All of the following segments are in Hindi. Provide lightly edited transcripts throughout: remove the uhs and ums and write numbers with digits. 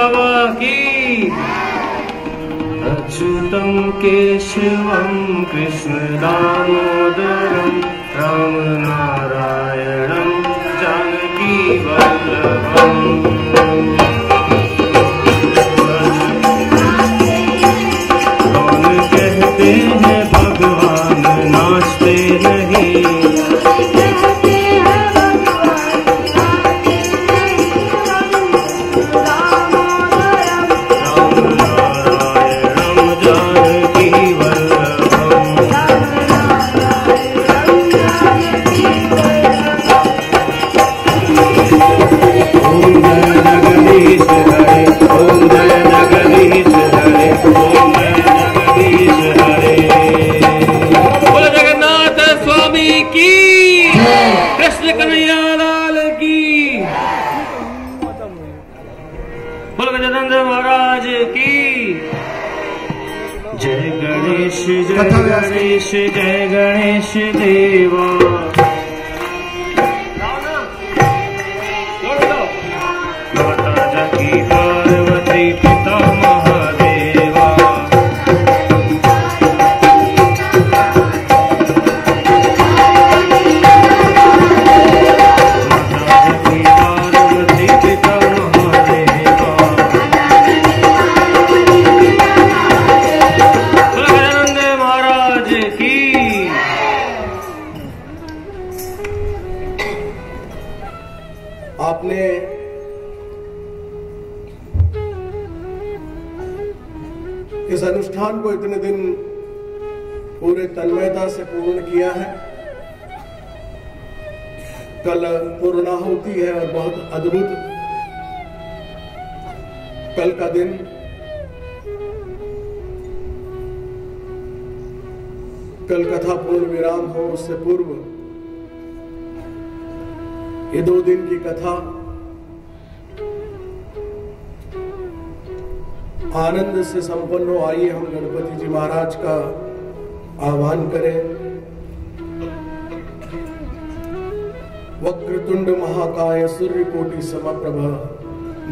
बाबा की। अच्युतं केशवं कृष्ण दामोदरं राम नारायणं जानकी वल्लभम्। कौन कहते हैं भगवान नाचते नहीं, महाराज की। जय गणेश जय गणेश जय गणेश देवा। माता जकी पार्वती पिता महादेवा। माता जकी पार्वती पिता आपने इस अनुष्ठान को इतने दिन पूरे तन्मयता से पूर्ण किया है। कल पूर्णाहुति है और बहुत अद्भुत कल का दिन कल कथा पूर्ण विराम हो उससे पूर्व ये 2 दिन की कथा आनंद से संपन्न हो। आइए हम गणपति जी महाराज का आह्वान करें। वक्रतुंड महाकाय सूर्यकोटि समप्रभ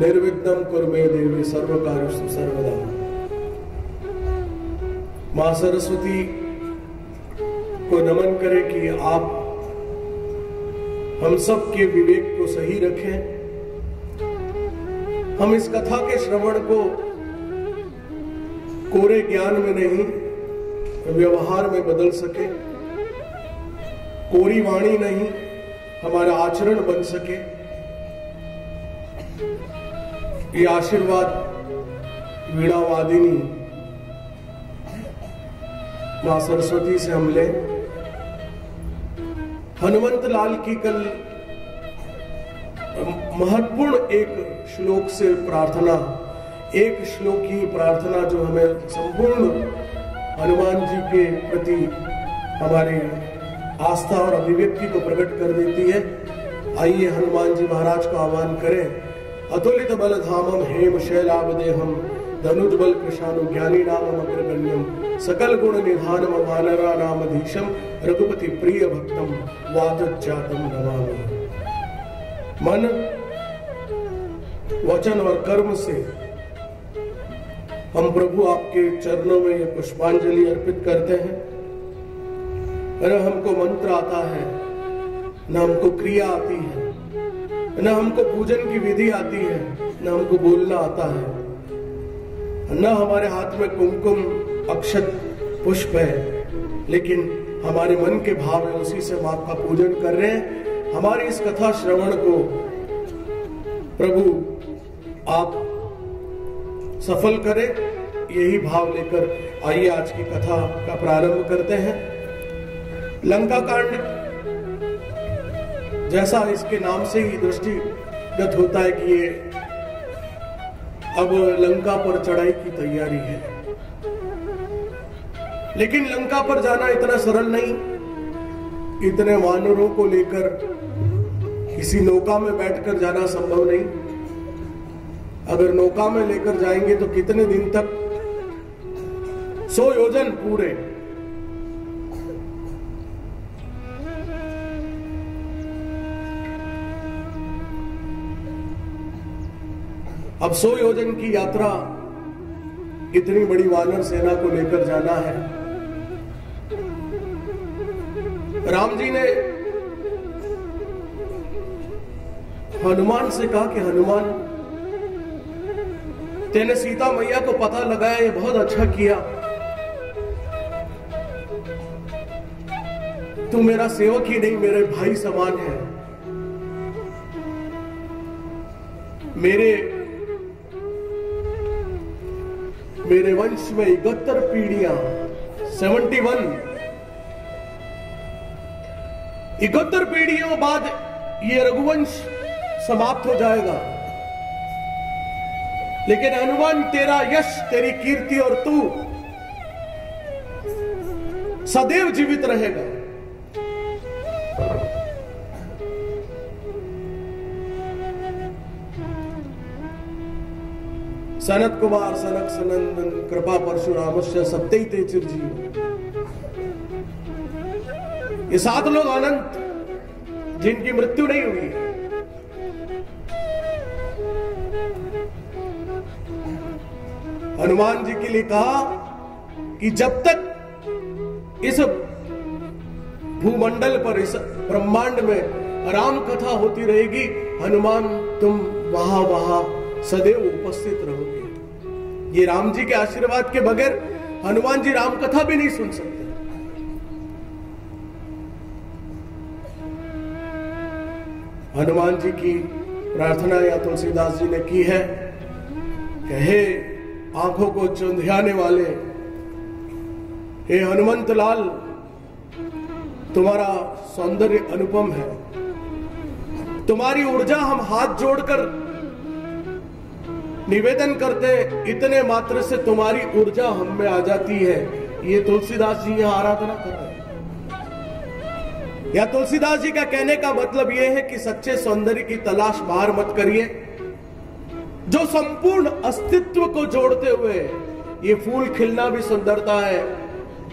निर्विघ्नं कुरु मे देवी सर्वकार्येषु सर्वदा। मां सरस्वती को नमन करें कि आप हम सब के विवेक को सही रखें, हम इस कथा के श्रवण को कोरे ज्ञान में नहीं व्यवहार में बदल सके, कोरी वाणी नहीं हमारा आचरण बन सके। ये आशीर्वाद वीणावादिनी मां सरस्वती से हम लें। हनुमंत लाल की कल महत्वपूर्ण एक श्लोक से प्रार्थना, एक श्लोक की प्रार्थना जो हमें संपूर्ण हनुमान जी के प्रति हमारी आस्था और अभिव्यक्ति को प्रकट कर देती है। आइए हनुमान जी महाराज का आह्वान करें। अतुलित बल धामम हेम शैलावदेहम धनुज बल कृशानु ज्ञानी नामम अग्रगण्यम सकल गुण निधानम वानरा नामधीशम रघुपति प्रिय भक्तम वातजातम नमामि। मन वचन और कर्म से हम प्रभु आपके चरणों में ये पुष्पांजलि अर्पित करते हैं। न हमको मंत्र आता है, न हमको क्रिया आती है, न हमको पूजन की विधि आती है, न हमको बोलना आता है, न हमारे हाथ में कुमकुम अक्षत पुष्प है, लेकिन हमारे मन के भाव है, उसी से मां का पूजन कर रहे हैं। हमारी इस कथा श्रवण को प्रभु आप सफल करें, यही भाव लेकर आइए आज की कथा का प्रारंभ करते हैं। लंका कांड जैसा इसके नाम से ही दृष्टिगत होता है कि ये अब लंका पर चढ़ाई की तैयारी है, लेकिन लंका पर जाना इतना सरल नहीं। इतने वानरों को लेकर किसी नौका में बैठकर जाना संभव नहीं। अगर नौका में लेकर जाएंगे तो कितने दिन तक, 100 योजन पूरे। अब 100 योजन की यात्रा इतनी बड़ी वानर सेना को लेकर जाना है। राम जी ने हनुमान से कहा कि हनुमान, तेने सीता मैया को पता लगाया, ये बहुत अच्छा किया। तू मेरा सेवक ही नहीं, मेरे भाई समान है। मेरे वंश में 71 पीढ़ियां, 71 पीढ़ियों बाद ये रघुवंश समाप्त हो जाएगा, लेकिन हनुमान तेरा यश, तेरी कीर्ति और तू सदैव जीवित रहेगा। सनत कुमार सनक सनंदन कृपा परशुरामस्य सत्यते चिरजीव। ये 7 लोग अनंत, जिनकी मृत्यु नहीं हुई। हनुमान जी के लिए कहा कि जब तक इस भूमंडल पर, इस ब्रह्मांड में राम कथा होती रहेगी, हनुमान तुम वहां सदैव उपस्थित रहोगे। ये राम जी के आशीर्वाद के बगैर हनुमान जी राम कथा भी नहीं सुन सकते। हनुमान जी की प्रार्थना या तुलसीदास जी ने की है कि हे आंखों को चुंधियाने वाले, हे हनुमंत लाल, तुम्हारा सौंदर्य अनुपम है। तुम्हारी ऊर्जा हम हाथ जोड़कर निवेदन करते, इतने मात्र से तुम्हारी ऊर्जा हम में आ जाती है। ये तुलसीदास जी यहां आराधना कर रहे हैं। या तुलसीदास जी का कहने का मतलब यह है कि सच्चे सौंदर्य की तलाश बाहर मत करिए। जो संपूर्ण अस्तित्व को जोड़ते हुए, ये फूल खिलना भी सुंदरता है,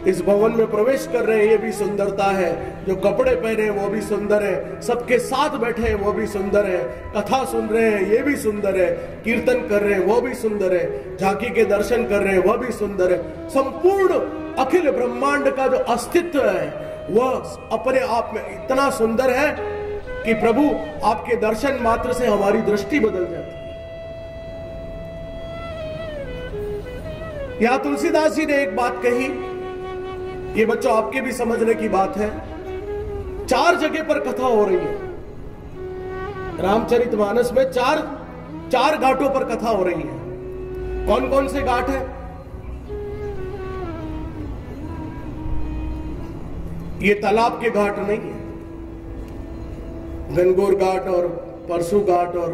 इस भवन में प्रवेश कर रहे हैं ये भी सुंदरता है, जो कपड़े पहने हैं वो भी सुंदर है, सबके साथ बैठे हैं वो भी सुंदर है, कथा सुन रहे हैं ये भी सुंदर है, कीर्तन कर रहे हैं वो भी सुंदर है, झांकी के दर्शन कर रहे हैं वो भी सुंदर है। संपूर्ण अखिल ब्रह्मांड का जो अस्तित्व है वह अपने आप में इतना सुंदर है कि प्रभु आपके दर्शन मात्र से हमारी दृष्टि बदल जाती है। यहां तुलसीदास जी ने एक बात कही, ये बच्चों आपके भी समझने की बात है। 4 जगह पर कथा हो रही है रामचरितमानस में, 4 घाटों पर कथा हो रही है। कौन कौन से घाट है? ये तालाब के घाट नहीं है, गणगौर घाट और परसू घाट और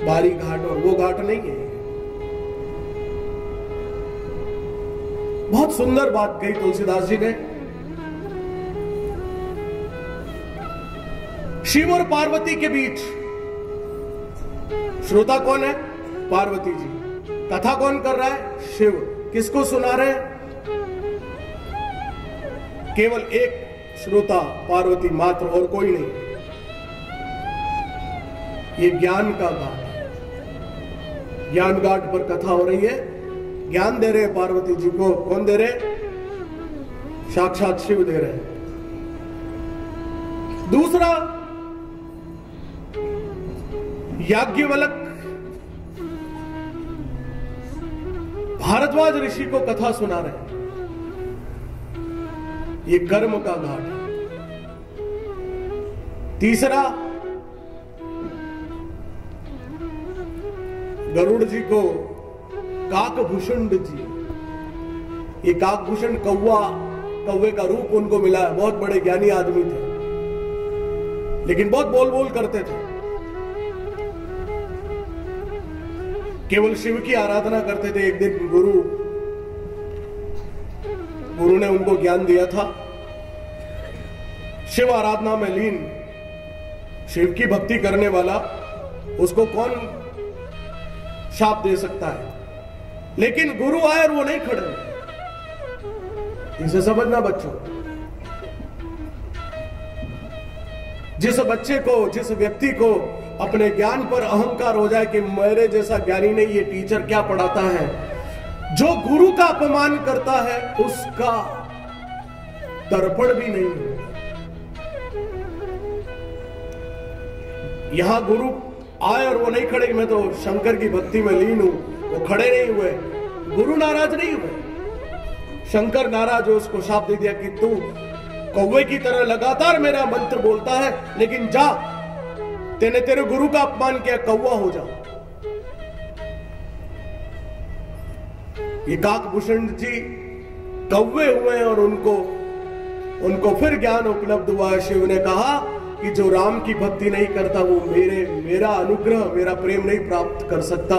बारी घाट और वो घाट नहीं है। बहुत सुंदर बात कही तुलसीदास जी ने। शिव और पार्वती के बीच श्रोता कौन है? पार्वती जी। कथा कौन कर रहा है? शिव। किसको सुना रहे हैं? केवल एक श्रोता, पार्वती मात्र, और कोई नहीं। ये ज्ञान का घाट है। ज्ञान घाट पर कथा हो रही है, ज्ञान दे रहे हैं पार्वती जी को। कौन दे रहे? साक्षात शिव दे रहे हैं। दूसरा, याज्ञवल्क भारद्वाज ऋषि को कथा सुना रहे हैं। ये कर्म का घाट है। तीसरा, गरुड़ जी को काकभूषुंड जी, ये काकभूषण कौवे का रूप उनको मिला है। बहुत बड़े ज्ञानी आदमी थे, लेकिन बहुत बोल बोल करते थे, केवल शिव की आराधना करते थे। एक दिन गुरु ने उनको ज्ञान दिया था, शिव आराधना में लीन, शिव की भक्ति करने वाला, उसको कौन शाप दे सकता है? लेकिन गुरु आए और वो नहीं खड़े। इसे समझना बच्चों, जिस बच्चे को, जिस व्यक्ति को अपने ज्ञान पर अहंकार हो जाए कि मेरे जैसा ज्ञानी नहीं, ये टीचर क्या पढ़ाता है। जो गुरु का अपमान करता है उसका तर्पण भी नहीं होगा। यहां गुरु आए और वो नहीं खड़े, मैं तो शंकर की भक्ति में लीन हूं, वो खड़े नहीं हुए, गुरु नाराज नहीं हुए। शंकर नाराज हो उसको शाप दे दिया कि तू कौवे की तरह लगातार मेरा मंत्र बोलता है, लेकिन जा, तेने तेरे गुरु का अपमान किया, कौवा हो जा। ये काकभूषण जी कौवे हुए और उनको फिर ज्ञान उपलब्ध हुआ। शिव ने कहा कि जो राम की भक्ति नहीं करता वो मेरा अनुग्रह, मेरा प्रेम नहीं प्राप्त कर सकता।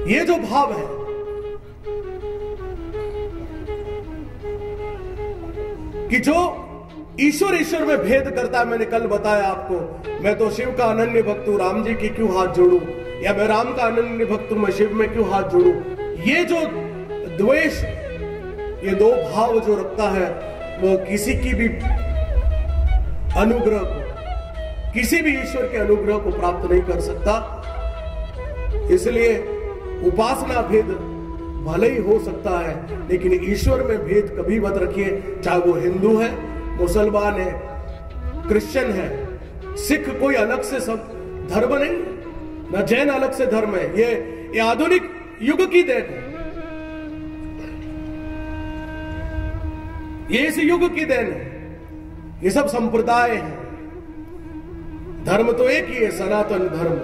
ये जो भाव है, कि जो ईश्वर में भेद करता है। मैंने कल बताया आपको, मैं तो शिव का अनन्य भक्त हूं, राम जी की क्यों हाथ जोड़ूं, या मैं राम का अनन्य भक्त हूं, मैं शिव में क्यों हाथ जोड़ूं। ये जो द्वेष, ये दो भाव जो रखता है, वो किसी की भी अनुग्रह को, किसी भी ईश्वर के अनुग्रह को प्राप्त नहीं कर सकता। इसलिए उपासना भेद भले ही हो सकता है, लेकिन ईश्वर में भेद कभी मत रखिए। चाहे वो हिंदू है, मुसलमान है, क्रिश्चियन है, सिख कोई अलग से सब धर्म नहीं, न जैन अलग से धर्म है। ये आधुनिक युग की देन है, ये इस युग की देन है। ये सब संप्रदाय है, धर्म तो एक ही है, सनातन धर्म।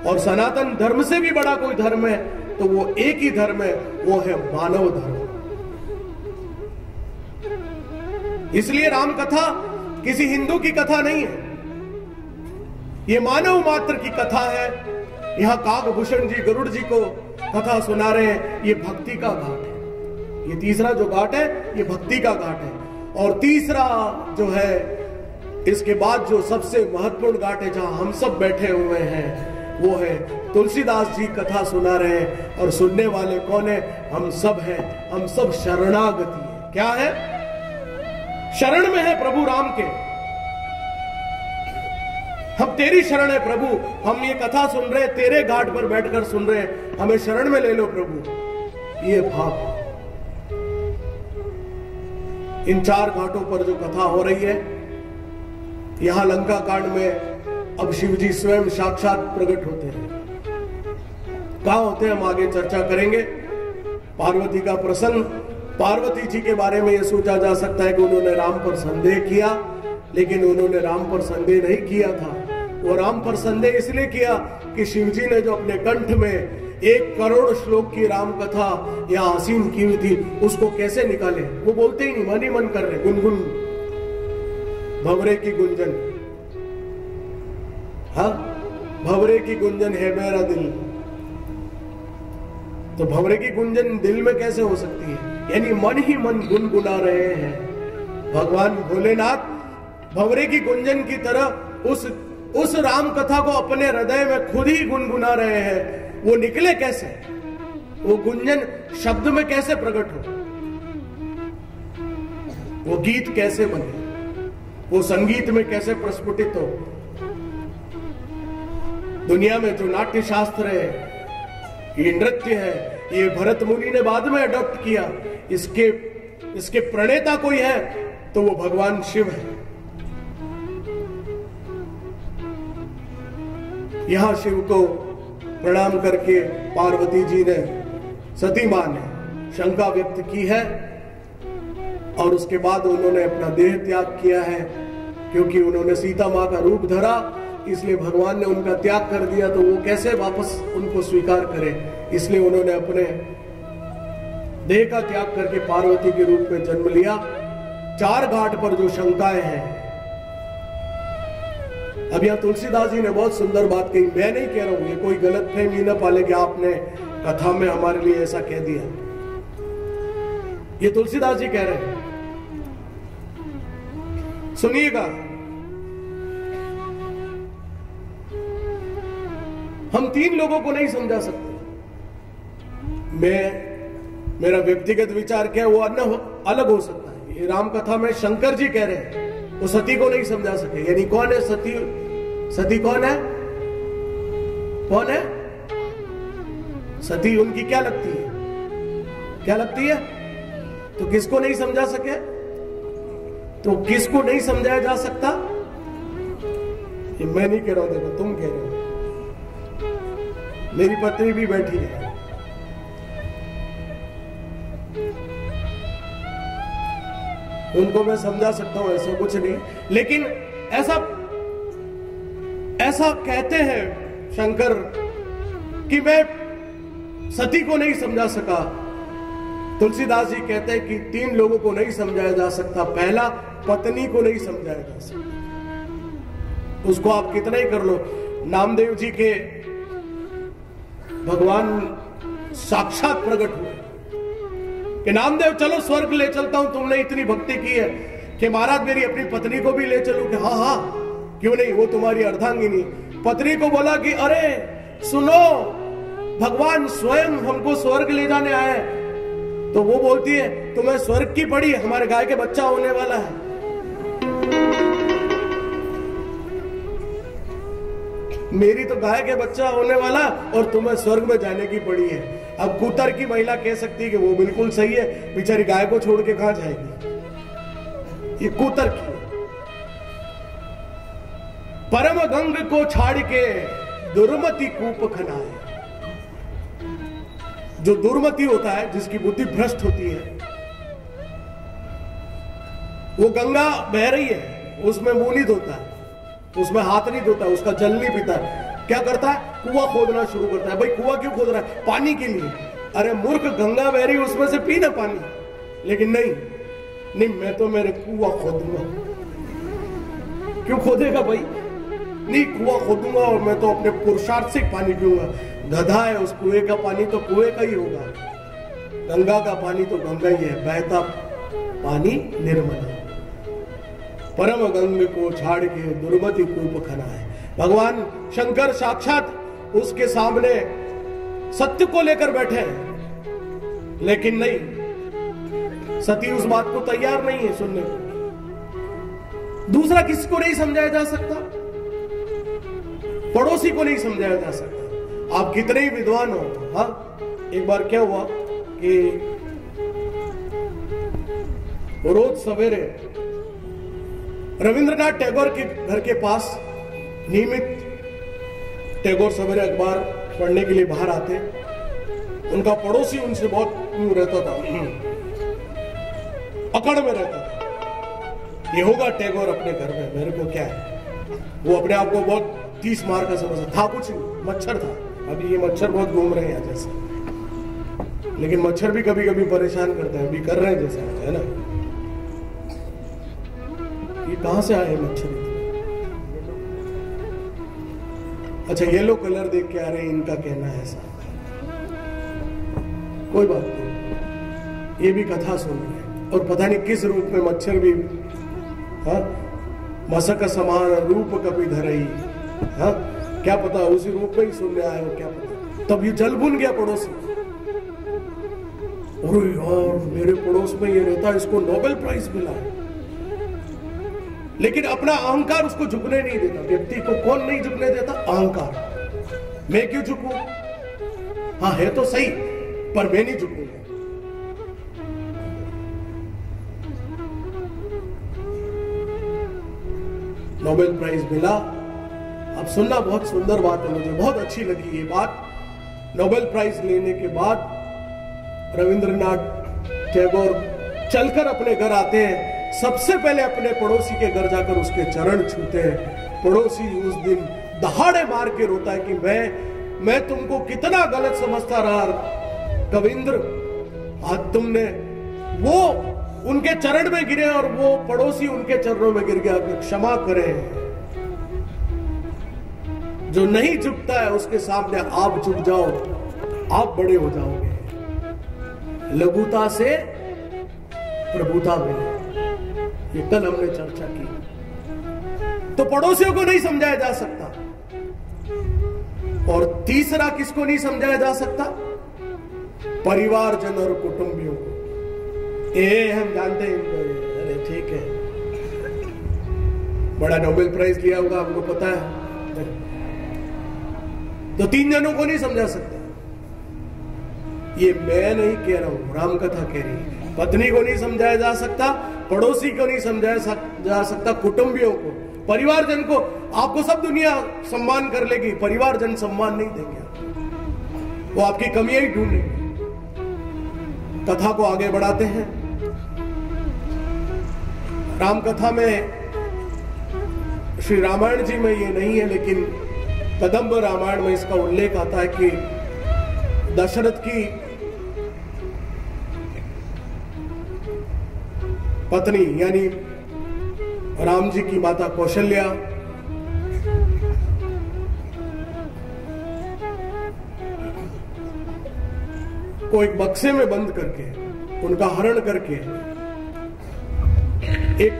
और सनातन धर्म से भी बड़ा कोई धर्म है तो वो एक ही धर्म है, वो है मानव धर्म। इसलिए राम कथा किसी हिंदू की कथा नहीं है, ये मानव मात्र की कथा है। यहां काकभूषण जी गरुड़ जी को कथा सुना रहे हैं, ये भक्ति का घाट है। ये तीसरा जो घाट है, ये भक्ति का घाट है। और तीसरा जो है, इसके बाद जो सबसे महत्वपूर्ण घाट है, जहां हम सब बैठे हुए हैं, वो है तुलसीदास जी कथा सुना रहे हैं। और सुनने वाले कौन है? हम सब हैं, हम सब शरणागति है। क्या है? शरण में है प्रभु राम के। हम तेरी शरण है प्रभु, हम ये कथा सुन रहे हैं, तेरे घाट पर बैठकर सुन रहे हैं, हमें शरण में ले लो प्रभु। ये भाव, इन चार घाटों पर जो कथा हो रही है, यहां लंका कांड में अब शिव जी स्वयं साक्षात प्रकट होते हैं। कहां होते हैं हम आगे चर्चा करेंगे। पार्वती का प्रसंग, पार्वती जी के बारे में यह सोचा जा सकता है कि उन्होंने राम पर संदेह किया, लेकिन उन्होंने राम पर संदेह नहीं किया था। वो राम पर संदेह इसलिए किया कि शिव जी ने जो अपने कंठ में 1 करोड़ श्लोक की राम कथा या आसीन की हुई थी, उसको कैसे निकाले। वो बोलते ही नहीं, मन ही मन कर रहे, गुनगुन भंवरे की गुंजन। हाँ, भंवरे की गुंजन है मेरा दिल। तो भंवरे की गुंजन दिल में कैसे हो सकती है? यानी मन ही मन गुनगुना रहे हैं। भगवान भोलेनाथ भंवरे की गुंजन की तरह उस राम कथा को अपने हृदय में खुद ही गुनगुना रहे हैं। वो निकले कैसे? वो गुंजन शब्द में कैसे प्रकट हो? वो गीत कैसे बने? वो संगीत में कैसे प्रस्फुटित हो? दुनिया में जो नाट्य शास्त्र है, ये नृत्य है, ये भरत मुनि ने बाद में अडॉप्ट किया। इसके प्रणेता कोई है तो वो भगवान शिव है। यहां शिव को प्रणाम करके पार्वती जी ने, सती मां ने शंका व्यक्त की है, और उसके बाद उन्होंने अपना देह त्याग किया है। क्योंकि उन्होंने सीता मां का रूप धरा, इसलिए भगवान ने उनका त्याग कर दिया, तो वो कैसे वापस उनको स्वीकार करें। इसलिए उन्होंने अपने देह का त्याग करके पार्वती के रूप में जन्म लिया। 4 घाट पर जो शंकाएं हैं, अब यहां तुलसीदास जी ने बहुत सुंदर बात कही। मैं नहीं कह रहा हूं, ये कोई गलतफहमी न पाले कि आपने कथा में हमारे लिए ऐसा कह दिया। ये तुलसीदास जी कह रहे हैं, सुनिएगा। हम 3 लोगों को नहीं समझा सकते। मेरा व्यक्तिगत विचार क्या है, वो अलग हो सकता है। ये राम कथा में शंकर जी कह रहे हैं, वो सती को नहीं समझा सके। यानी कौन है सती? सती कौन है? कौन है सती? उनकी क्या लगती है? क्या लगती है? तो किसको नहीं समझा सके? तो किसको नहीं समझाया जा सकता? ये मैं नहीं कह रहा हूं, देखो तुम कह रहे हो। मेरी पत्नी भी बैठी है, उनको मैं समझा सकता हूं, ऐसा कुछ नहीं। लेकिन ऐसा कहते हैं शंकर कि मैं सती को नहीं समझा सका। तुलसीदास जी कहते हैं कि 3 लोगों को नहीं समझाया जा सकता। पहला, पत्नी को नहीं समझाया जा सकता। उसको आप कितना ही कर लो। नामदेव जी के भगवान साक्षात प्रकट हुए कि नामदेव चलो स्वर्ग ले चलता हूं, तुमने इतनी भक्ति की है कि महाराज मेरी अपनी पत्नी को भी ले चलो। कि हाँ हाँ क्यों नहीं, वो तुम्हारी अर्धांगिनी। पत्नी को बोला कि अरे सुनो, भगवान स्वयं हमको स्वर्ग ले जाने आए। तो वो बोलती है तुम्हें स्वर्ग की पड़ी, हमारे गाय के बच्चा होने वाला है। मेरी तो गाय के बच्चा होने वाला और तुम्हें स्वर्ग में जाने की पड़ी है। अब कूतर की महिला कह सकती है कि वो बिल्कुल सही है, बेचारी गाय को छोड़ के कहां जाएगी। ये कूतर की। परम गंग को छाड़ के दुर्मति कूप खनाए। जो दुर्मति होता है, जिसकी बुद्धि भ्रष्ट होती है, वो गंगा बह रही है, उसमें मुंह नहीं धोता है, उसमें हाथ नहीं धोता, उसका जल नहीं पीता। क्या करता है? कुआं खोदना शुरू करता है। भाई कुआं क्यों खोद रहा है? पानी के लिए। अरे मूर्ख, गंगा बह रही, उसमें से पीना पानी। लेकिन नहीं, मैं तो मेरे कुआं खोदूंगा। क्यों खोदेगा भाई? नहीं, कुआं खोदूंगा और मैं तो अपने पुरुषार्थ से पानी पीऊंगा। गधा है, उस कुएं का पानी तो कुएं का ही होगा, गंगा का पानी तो गंगा ही है, बहता पानी निर्मल है। परम गंग को छाड़ के दुर्मति कूप खनाए। भगवान शंकर साक्षात उसके सामने सत्य को लेकर बैठे हैं, लेकिन नहीं, सती उस बात को तैयार नहीं है सुनने को। दूसरा, किसको नहीं समझाया जा सकता? पड़ोसी को नहीं समझाया जा सकता। आप कितने ही विद्वान हो। हाँ, एक बार क्या हुआ कि रोज सवेरे रविंद्रनाथ टैगोर के घर के पास नियमित टैगोर सवेरे अखबार पढ़ने के लिए बाहर आते। उनका पड़ोसी उनसे बहुत रहता था, अकड़ में रहता था। ये होगा टैगोर अपने घर में, मेरे को क्या है। वो अपने आप को बहुत 30 मार का समझता था। कुछ नहीं, मच्छर था। अभी ये मच्छर बहुत घूम रहे हैं जैसे, लेकिन मच्छर भी कभी कभी परेशान करते हैं, अभी कर रहे हैं जैसे, है ना। ये कहां से आए मच्छर? अच्छा, येलो कलर देख के आ रहे हैं, इनका कहना है ऐसा। कोई बात नहीं, ये भी कथा सुन रहे हैं। और पता नहीं किस रूप में मच्छर भी, हाँ, मसक समान रूप कभी धरई, हाँ, क्या पता उसी रूप में ही सुनने आए हो, क्या पता। तब ये जल भुन गया पड़ोसी। अरे यार, मेरे पड़ोस में ये रहता, इसको नोबेल प्राइज मिला है। लेकिन अपना अहंकार उसको झुकने नहीं देता। व्यक्ति को कौन नहीं झुकने देता? अहंकार। मैं क्यों झुकूं? हाँ, है तो सही, पर मैं नहीं झुकूंगा। नोबेल प्राइज मिला। अब सुनना, बहुत सुंदर बात है, मुझे बहुत अच्छी लगी ये बात। नोबेल प्राइज लेने के बाद रविंद्रनाथ टैगोर चलकर अपने घर आते हैं। सबसे पहले अपने पड़ोसी के घर जाकर उसके चरण छूते हैं। पड़ोसी उस दिन दहाड़े मार के रोता है कि मैं तुमको कितना गलत समझता रहा कविंद्र। आज तुमने, वो उनके चरण में गिरे और वो पड़ोसी उनके चरणों में गिर गया। क्षमा करें। जो नहीं झुकता है उसके सामने आप झुक जाओ, आप बड़े हो जाओगे। लघुता से प्रभुता मिले, ये कल हमने चर्चा की। तो पड़ोसियों को नहीं समझाया जा सकता। और तीसरा, किसको नहीं समझाया जा सकता? परिवारजन और कुटुंबियों को। हम जानते हैं इनको, अरे ठीक है, बड़ा नोबेल प्राइज लिया होगा, हमको पता है। तो 3 जनों को नहीं समझा सकते। ये मैं नहीं कह रहा हूं, राम कथा कह रही है। पत्नी को नहीं समझाया जा सकता, पड़ोसी को नहीं समझाया जा सकता, कुटुंबियों को, परिवारजन को। आपको सब दुनिया सम्मान कर लेगी, परिवारजन सम्मान नहीं देंगे, वो आपकी कमियां ही ढूंढेंगे। कथा को आगे बढ़ाते हैं। राम कथा में, श्री रामायण जी में ये नहीं है, लेकिन कदम्ब रामायण में इसका उल्लेख आता है कि दशरथ की पत्नी यानी राम जी की माता कौशल्या को एक बक्से में बंद करके, उनका हरण करके, एक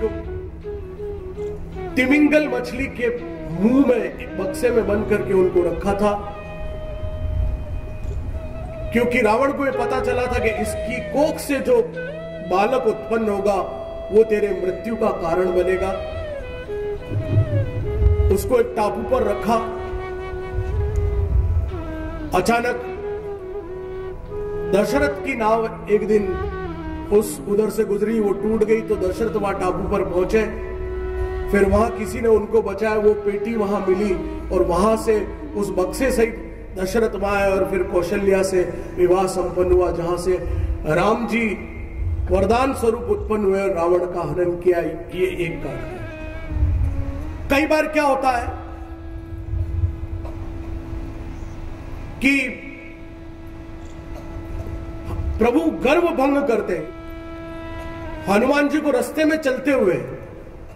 तिमिंगल मछली के मुंह में एक बक्से में बंद करके उनको रखा था, क्योंकि रावण को यह पता चला था कि इसकी कोख से जो बालक उत्पन्न होगा वो तेरे मृत्यु का कारण बनेगा। उसको एक टापू पर रखा। अचानक दशरथ की नाव एक दिन उस उधर से गुजरी, वो टूट गई, तो दशरथ वहां टापू पर पहुंचे। फिर वहां किसी ने उनको बचाया, वो पेटी वहां मिली और वहां से उस बक्से सहित दशरथ वहां आए और फिर कौशल्या से विवाह संपन्न हुआ, जहां से राम जी वरदान स्वरूप उत्पन्न हुए और रावण का हनन किया। ये एक कारण है। कई बार क्या होता है कि प्रभु गर्व भंग करते हैं। हनुमान जी को रास्ते में चलते हुए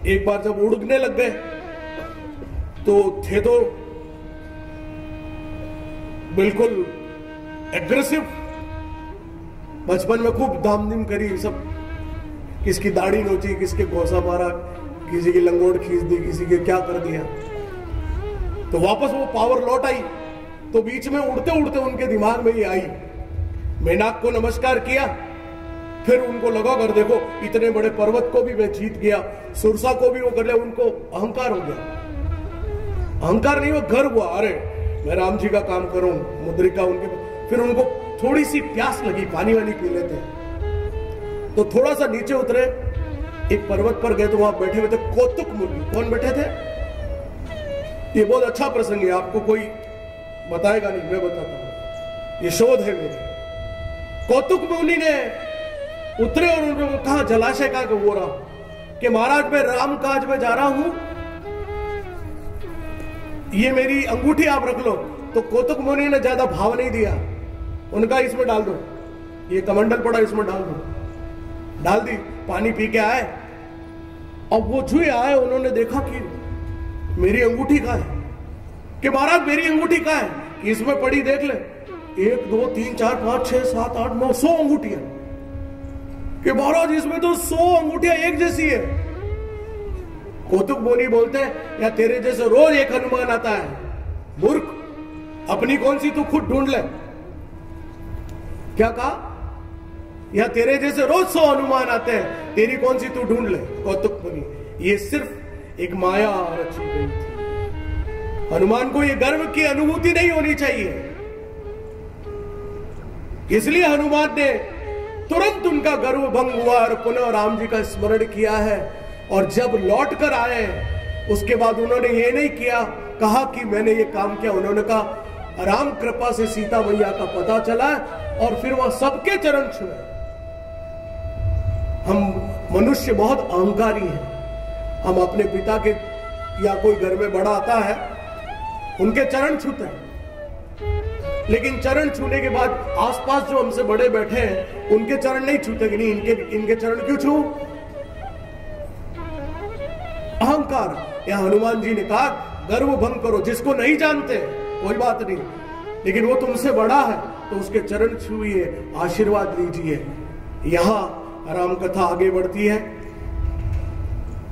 एक बार जब उड़ने लग गए तो थे तो बिल्कुल एग्रेसिव। बचपन में खूब धामधीम करी सब, किसकी दाढ़ी नोची, किसके घोंसा मारा, किसी की लंगोट खींच दी, किसी के क्या कर दिया। तो वापस वो पावर लौट आई। तो बीच में उड़ते उड़ते उनके दिमाग में ये आई, मेनाक को नमस्कार किया। फिर उनको लगा कर देखो, इतने बड़े पर्वत को भी मैं जीत गया, सुरसा को भी वो कर लिया। उनको अहंकार हो गया। अहंकार नहीं, वो गर्व हुआ, अरे मैं राम जी का काम करूं, मुद्रिका उनके। फिर उनको थोड़ी सी प्यास लगी, पानी वानी पी लेते। तो थोड़ा सा नीचे उतरे, एक पर्वत पर गए तो वहां बैठे हुए थे कौतुक मुनि। कौन बैठे थे? ये बहुत अच्छा प्रसंग है, आपको कोई बताएगा नहीं, मैं बताता हूं, ये शोध है मेरे। कौतुक मुनि ने उतरे और उन्होंने कहा, जलाशय का वो रहा कि महाराज मैं राम काज में जा रहा हूं, ये मेरी अंगूठी आप रख लो। तो कौतुक मुनि ने ज्यादा भाव नहीं दिया, उनका इसमें डाल दो, ये कमंडल पड़ा इसमें डाल दो। डाल दी, पानी पी के आए। अब वो छुए आए, उन्होंने देखा कि मेरी अंगूठी कहां है। कि महाराज मेरी अंगूठी कहां है? कि इसमें पड़ी देख ले, 1 2 3 4 5 6 7 8 9 100 अंगूठियां। कि महाराज इसमें तो 100 अंगूठियां एक जैसी है। कौतुक मुनि बोलते हैं, या तेरे जैसे रोज एक हनुमान आता है, मूर्ख, अपनी कौन सी तू खुद ढूंढ ले। क्या कहा? या तेरे जैसे रोज 100 हनुमान आते हैं, तेरी कौन सी तू ढूंढ ले। कौतुक मुनि, ये सिर्फ एक माया रची गई थी। हनुमान को ये गर्व की अनुभूति नहीं होनी चाहिए, इसलिए हनुमान ने तुरंत उनका गर्व भंग हुआ और पुनः राम जी का स्मरण किया है। और जब लौट कर आए उसके बाद उन्होंने ये नहीं किया, कहा कि मैंने ये काम किया। उन्होंने कहा राम कृपा से सीता मैया का पता चला और फिर वह सबके चरण छुए। हम मनुष्य बहुत अहंकारी हैं, हम अपने पिता के या कोई घर में बड़ा आता है उनके चरण छूते हैं, लेकिन चरण छूने के बाद आसपास जो हमसे बड़े बैठे हैं उनके चरण नहीं छूते कि नहीं, इनके चरण क्यों छू? अहंकार। या हनुमान जी ने कहा गर्व भंग करो, जिसको नहीं जानते कोई बात नहीं, लेकिन वो तुमसे बड़ा है तो उसके चरण छूइए, आशीर्वाद लीजिए। यहां राम कथा आगे बढ़ती है।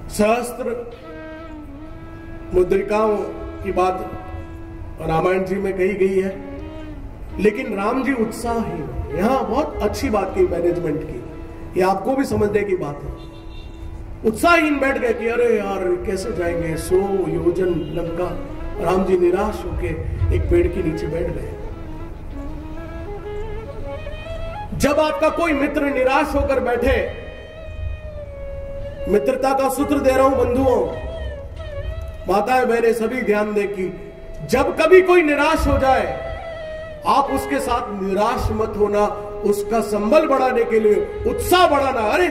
सहस्त्र मुद्रिकाओं की बात रामायण जी में कही गई है, लेकिन राम जी उत्साही है। यहां बहुत अच्छी बात की मैनेजमेंट की, ये आपको भी समझने की बात है। उत्साहहीन बैठ गए कि अरे यार कैसे जाएंगे 100 योजन लंका। राम जी निराश होके एक पेड़ के नीचे बैठ गए। जब आपका कोई मित्र निराश होकर बैठे, मित्रता का सूत्र दे रहा हूं बंधुओं, माताएं बहनें सभी ध्यान दें कि जब कभी कोई निराश हो जाए, आप उसके साथ निराश मत होना, उसका संबल बढ़ाने के लिए उत्साह बढ़ाना। अरे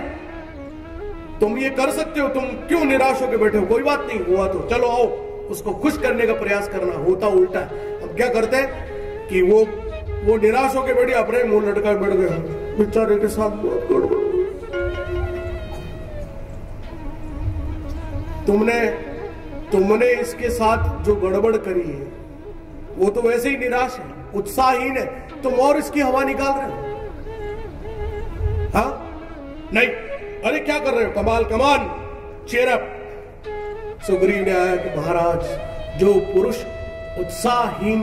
तुम ये कर सकते हो, तुम क्यों निराश होकर बैठे हो, कोई बात नहीं, हुआ तो चलो आओ, उसको खुश करने का प्रयास करना। होता उल्टा है। अब क्या करते हैं कि वो निराश होकर बैठे, अपने मुंह लटका बैठ गए, बेचारे के साथ बहुत गड़बड़। तुमने इसके साथ जो गड़बड़ करी है वो तो वैसे ही निराश है, उत्साहहीन है, तुम और इसकी हवा निकाल रहे हो। हाँ नहीं, अरे क्या कर रहे हो, कमाल कमान, चेयर अप। सुग्रीव ने आया कि महाराज जो पुरुष उत्साहहीन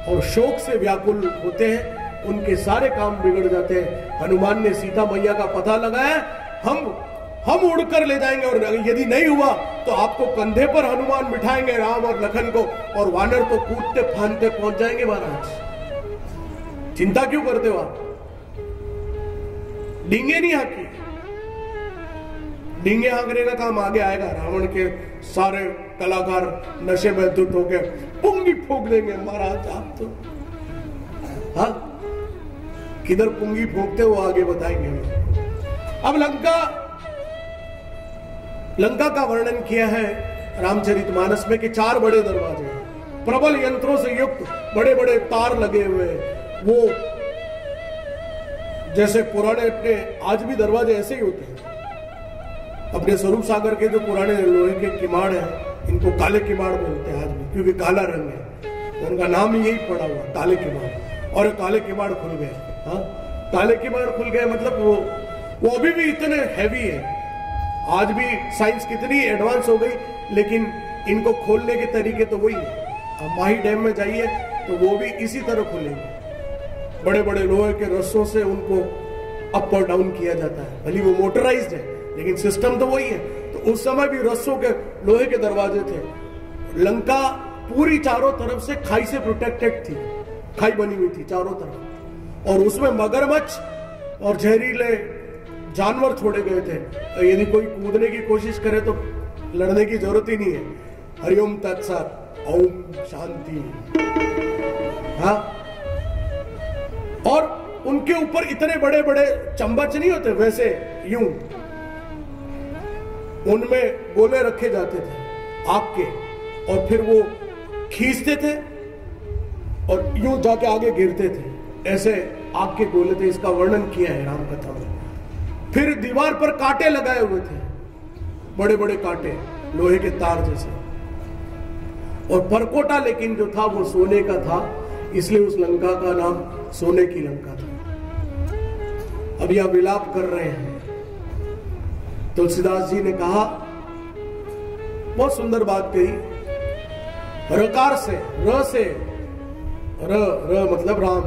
और शोक से व्याकुल होते हैं उनके सारे काम बिगड़ जाते हैं। हनुमान ने सीता मैया का पता लगाया, हम उड़कर ले जाएंगे, और यदि नहीं हुआ तो आपको कंधे पर हनुमान बिठाएंगे, राम और लखन को, और वानर तो कूदते फांदते पहुंच जाएंगे। महाराज चिंता क्यों करते हो आप, डींगे नहीं हाँकी, डींगे हाँकने का काम आगे आएगा। रावण के सारे कलाकार नशे में धुत होकर पुंगी फूंक देंगे। महाराज आप तो हाँ किधर पुंगी फूंकते वो आगे बताएंगे। अब लंका का वर्णन किया है रामचरितमानस में कि 4 बड़े दरवाजे हैं, प्रबल यंत्रों से युक्त, बड़े बड़े तार लगे हुए, वो जैसे पुराने अपने आज भी दरवाजे ऐसे ही होते हैं। अपने स्वरूप सागर के जो पुराने लोहे के किमाड़ हैं, इनको काले किमाड़ बोलते हैं आज भी, क्योंकि काला रंग है, तो उनका नाम यही पड़ा हुआ काले किमाड़। और काले किमाड़ खुल गए। हाँ काले किमाड़ खुल गए मतलब वो अभी भी इतने हैवी है। आज भी साइंस कितनी एडवांस हो गई, लेकिन इनको खोलने के तरीके तो वही है। अब माही डैम में जाइए तो वो भी इसी तरह खुलेंगे, बड़े बड़े लोहे के रस्सों से उनको अप और डाउन किया जाता है। भले वो मोटराइज्ड है लेकिन सिस्टम तो वही है। तो उस समय भी रस्सों के लोहे के दरवाजे थे। लंका पूरी चारों तरफ से खाई से प्रोटेक्टेड थी, खाई बनी हुई थी चारों तरफ, और उसमें मगरमच्छ और जहरीले जानवर छोड़े गए थे। यदि कोई कूदने की कोशिश करे तो लड़ने की जरूरत ही नहीं है। हरिओम तत्सत, ओम शांति। हाँ, और उनके ऊपर इतने बड़े बड़े चम्बच नहीं होते, वैसे यूं उनमें गोले रखे जाते थे आग के, और फिर वो खींचते थे और यूं जाके आगे गिरते थे। ऐसे आग के गोले थे। इसका वर्णन किया है राम कथा में। फिर दीवार पर कांटे लगाए हुए थे, बड़े बड़े कांटे लोहे के तार जैसे, और परकोटा लेकिन जो था वो सोने का था, इसलिए उस लंका का नाम सोने की लंका था। अब यह विलाप कर रहे हैं। तुलसीदास जी ने कहा, बहुत सुंदर बात कही, रकार से, र मतलब राम,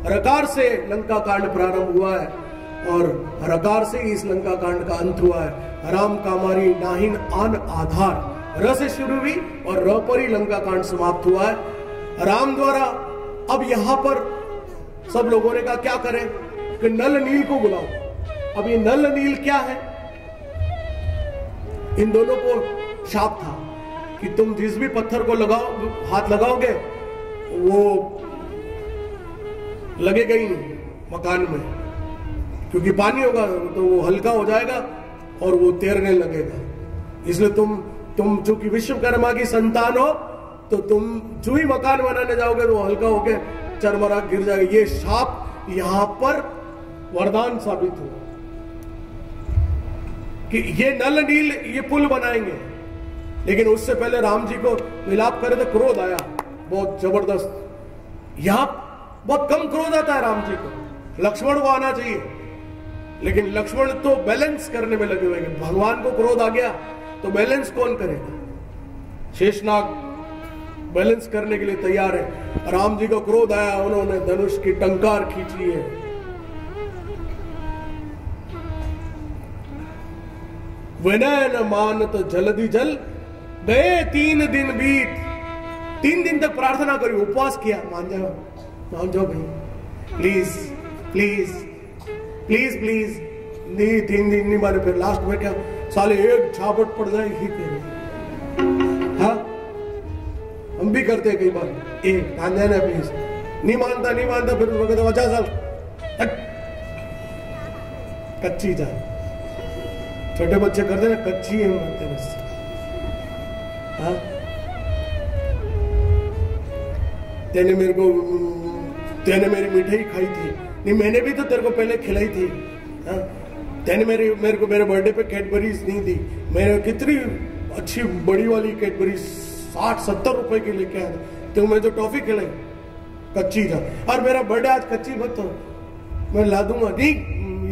रकार से लंका कांड प्रारंभ हुआ है और रकार से ही इस लंका कांड का अंत हुआ है। राम कामारी नाहिन आन आधार, र से शुरू हुई और र पर ही लंका कांड समाप्त हुआ है राम द्वारा। अब यहां पर सब लोगों ने कहा क्या करें कि नल नील को बुलाओ। अब ये नल नील क्या है? इन दोनों को शाप था कि तुम जिस भी पत्थर को हाथ लगाओगे वो लगेगा ही नहीं मकान में, क्योंकि पानी होगा तो वो हल्का हो जाएगा और वो तैरने लगेगा। इसलिए तुम चूंकि विश्वकर्मा की संतान हो तो तुम जो ही मकान बनाने जाओगे तो वो हल्का होके चरमरा गिर जाएगा। ये शाप यहां पर वरदान साबित हुआ कि ये नल नील ये पुल बनाएंगे। लेकिन उससे पहले राम जी को विलाप करे तो क्रोध आया बहुत जबरदस्त। यहां बहुत कम क्रोध आता है राम जी को, लक्ष्मण को आना चाहिए, लेकिन लक्ष्मण तो बैलेंस करने में लगे हुए हैं। भगवान को क्रोध आ गया तो बैलेंस कौन करेगा? शेषनाग बैलेंस करने के लिए तैयार है। राम जी को क्रोध आया, उन्होंने धनुष की टंकार खींची है। विनय न मानत जल्दी जल, गए 3 दिन बीत। 3 दिन तक प्रार्थना करी, उपवास किया, मान जाओ भाई, प्लीज प्लीज प्लीज प्लीज। नहीं, 3 दिन नहीं माने, फिर लास्ट में क्या, साले एक झापट पड़ जाए ही करें। हाँ, हम भी करते हैं कई बार, मान जाए ना प्लीज। नहीं मानता, फिर उसको कहते 50 साल कच्ची जान। छोटे बच्चे करते ना, कच्ची है मानते बस। हाँ, तेने मेरी मिठाई खाई थी, नहीं मैंने भी तो तेरे को पहले खिलाई थी। हाँ, तेने मेरे बर्थडे पे कैडबरीज नहीं दी, मैंने कितनी अच्छी बड़ी वाली कैडबरी 60-70 रुपए की लेके आया था, तो मैं जो टॉफी खिलाई, कच्ची था। और मेरा बर्थडे आज कच्ची मत हो, मैं ला दूंगा। नहीं,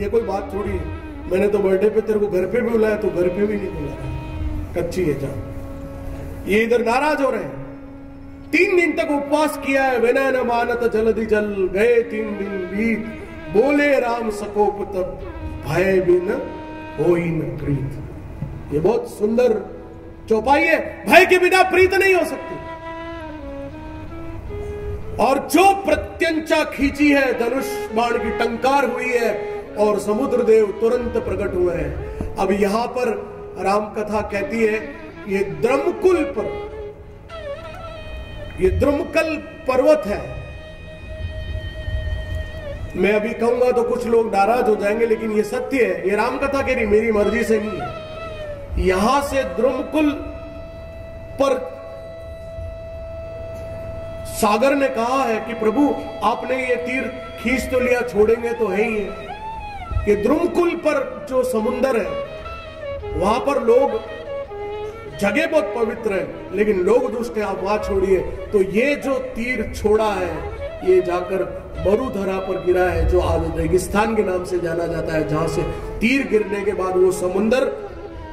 ये कोई बात थोड़ी है, मैंने तो बर्थडे पे तेरे को घर पे भी बुलाया, तो घर पे भी नहीं बुलाया, कच्ची है जा। ये इधर नाराज हो रहे हैं। 3 दिन तक उपवास किया है, विनय न मानत जल्दी जल, गए 3 दिन बीत। बोले राम सकोप तब, भय बिन होई न प्रीत। ये बहुत सुंदर चौपाई है, भय के बिना प्रीत नहीं हो सकती। और जो प्रत्यंचा खींची है, धनुष बाण की टंकार हुई है और समुद्र देव तुरंत प्रकट हुए हैं। अब यहां पर राम कथा कहती है, ये द्रमकुल पर, ये द्रुमकल पर्वत है। मैं अभी कहूंगा तो कुछ लोग नाराज हो जाएंगे, लेकिन ये सत्य है, ये राम कथा कह रही, मेरी मर्जी से नहीं है। यहां से द्रुमकुल पर सागर ने कहा है कि प्रभु आपने ये तीर खींच तो लिया, छोड़ेंगे तो है ही है। ये द्रुमकुल पर जो समुंदर है, वहां पर लोग, जगह बहुत पवित्र है, लेकिन लोग दुष्ट है, आप वहां छोड़िए। तो ये जो तीर छोड़ा है, ये जाकर मरुधरा पर गिरा है, जो आज रेगिस्तान के नाम से जाना जाता है, जहां से तीर गिरने के बाद वो समुंदर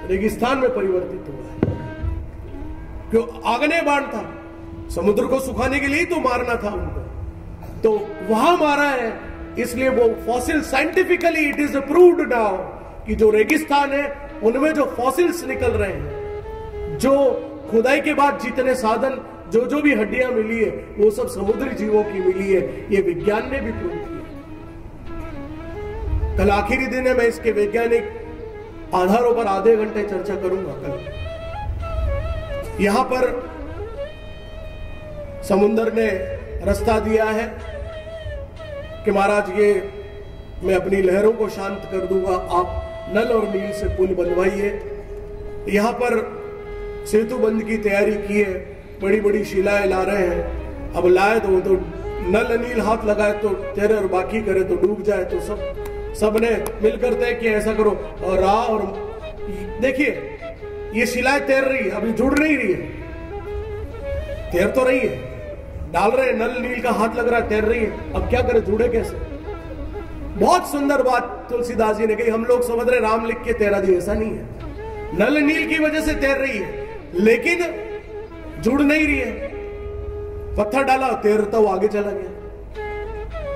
रेगिस्तान में परिवर्तित हुआ है। क्यों? आग्नेय बाण था, समुद्र को सुखाने के लिए तो मारना था उनको, तो वहां मारा है। इसलिए वो fossil, scientifically it is approved now कि जो रेगिस्तान है उनमें जो फॉसिल्स निकल रहे हैं, जो खुदाई के बाद जितने साधन, जो भी हड्डियां मिली है, वो सब समुद्री जीवों की मिली है। ये विज्ञान ने भी प्रूव किया। कल आखिरी दिन है, मैं इसके वैज्ञानिक आधारों पर आधे घंटे चर्चा करूंगा कल। यहां पर समुंदर ने रास्ता दिया है कि महाराज, ये मैं अपनी लहरों को शांत कर दूंगा, आप नल और नील से पुल बनवाइए। यहां पर सेतु बंद की तैयारी की है, बड़ी बड़ी शिलाएं ला रहे हैं। अब लाए तो नल नील हाथ लगाए तो तैरे, और बाकी करे तो डूब जाए। तो सबने मिलकर तय किया ऐसा करो। और और देखिए, ये शिलाएं तैर रही है, अभी जुड़ नहीं रही है, तैर तो रही है, डाल रहे हैं, नल नील का हाथ लग रहा है, तैर रही है। अब क्या करें, जुड़े कैसे? बहुत सुंदर बात तुलसीदास जी ने कही। हम लोग समझ रहे राम लिख के तैरा दिया, ऐसा नहीं है। नल नील की वजह से तैर रही है, लेकिन जुड़ नहीं रही है। पत्थर डाला, तैरता हुआ आगे चला गया,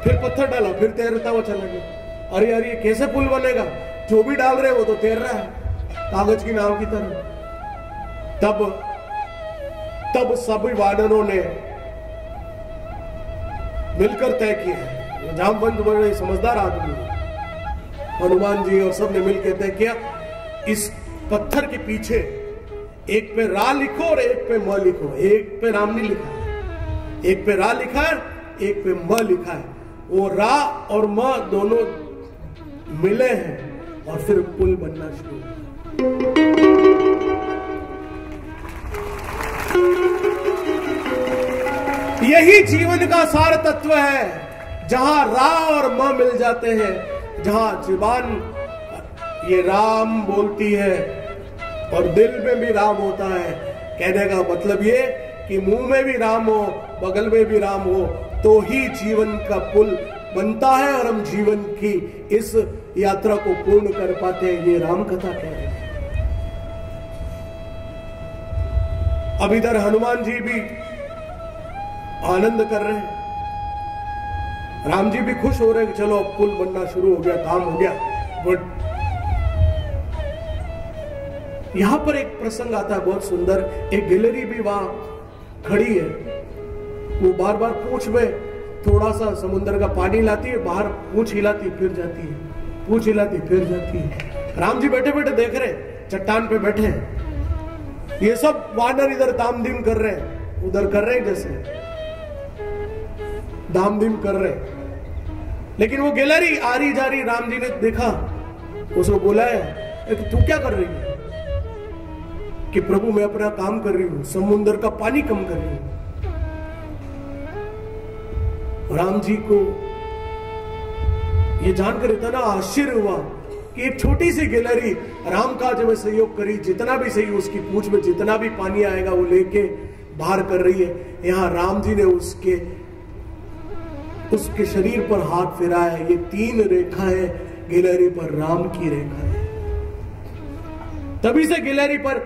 फिर पत्थर डाला, फिर तैरता हुआ चला गया। अरे यार, ये कैसे पुल बनेगा? जो भी डाल रहे वो तो तैर रहा है, कागज की नाव की तरह। तब सभी वानरों ने मिलकर तय किया। जामवंत बड़े समझदार आदमी, हनुमान जी और सब ने मिलकर तय किया, इस पत्थर के पीछे एक पे रा लिखो और एक पे म लिखो। एक पे राम नहीं लिखा है, एक पे रा लिखा है, एक पे म लिखा है। वो रा और म दोनों मिले हैं और फिर पुल बनना शुरू हुआ। यही जीवन का सार तत्व है, जहां रा और म मिल जाते हैं, जहां जुबान ये राम बोलती है और दिल में भी राम होता है। कहने का मतलब ये कि मुंह में भी राम हो, बगल में भी राम हो, तो ही जीवन का पुल बनता है और हम जीवन की इस यात्रा को पूर्ण कर पाते हैं। ये राम कथा कह रहे हैं। अब इधर हनुमान जी भी आनंद कर रहे हैं, राम जी भी खुश हो रहे हैं कि चलो अब पुल बनना शुरू हो गया, काम हो गया, गुड। यहां पर एक प्रसंग आता है बहुत सुंदर। एक गिलहरी भी वहां खड़ी है, वो बार बार पूंछ में थोड़ा सा समुद्र का पानी लाती है, बाहर पूंछ हिलाती फिर जाती है, पूंछ हिलाती फिर जाती है। राम जी बैठे बैठे देख रहे, चट्टान पे बैठे हैं, ये सब वानर इधर दाम दीम कर रहे हैं, उधर कर रहे हैं, जैसे दाम दीम कर रहे हैं। लेकिन वो गिलहरी आ रही जा रही, राम जी ने देखा, उसको बुलाया, तू क्या कर रही है? कि प्रभु मैं अपना काम कर रही हूं, समुद्र का पानी कम कर रही हूं। राम जी को ये जानकर इतना आश्चर्य हुआ कि एक छोटी सी गिलहरी राम काज में सहयोग करी, जितना भी सही उसकी पूंछ में जितना भी पानी आएगा वो लेके बाहर कर रही है। यहां राम जी ने उसके शरीर पर हाथ फिराया। ये 3 रेखाएं गिलहरी पर राम की रेखा है। तभी से गिलहरी पर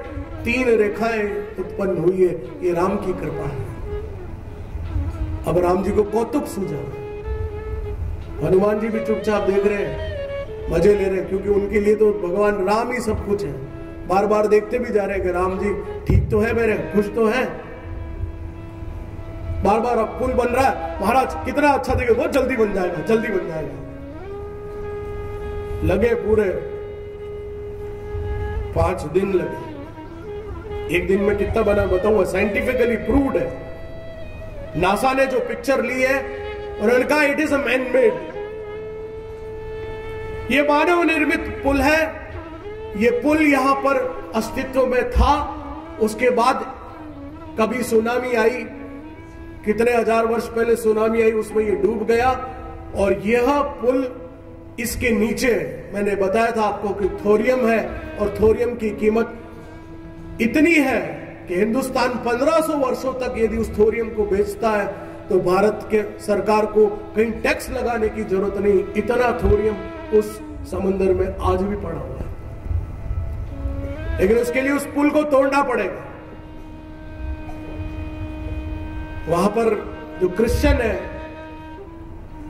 3 रेखाएं उत्पन्न हुई है। ये राम की कृपा है। अब राम जी को कौतुक सूझा, हनुमान जी भी चुपचाप देख रहे हैं, मजे ले रहे हैं, क्योंकि उनके लिए तो भगवान राम ही सब कुछ है। बार बार देखते भी जा रहे हैं कि राम जी ठीक तो है, मेरे खुश तो है। बार बार अब पुल बन रहा है, महाराज कितना अच्छा देखे, बहुत जल्दी बन जाएगा, जल्दी बन जाएगा। लगे पूरे 5 दिन लगे। एक दिन में कितना बना बताऊंगा, साइंटिफिकली प्रूव्ड है। नासा ने जो पिक्चर ली है उन्होंने कहा it is a man made, ये मानव निर्मित पुल है। ये पुल यहां पर अस्तित्व में था, उसके बाद कभी सुनामी आई, कितने हजार वर्ष पहले सुनामी आई, उसमें ये डूब गया। और यह पुल इसके नीचे, मैंने बताया था आपको कि थोरियम है, और थोरियम की कीमत इतनी है कि हिंदुस्तान 1500 वर्षों तक यदि उस थोरियम को बेचता है तो भारत के सरकार को कहीं टैक्स लगाने की जरूरत नहीं। इतना थोरियम उस समुद्र में आज भी पड़ा हुआ है, लेकिन उसके लिए उस पुल को तोड़ना पड़ेगा। वहां पर जो क्रिश्चियन है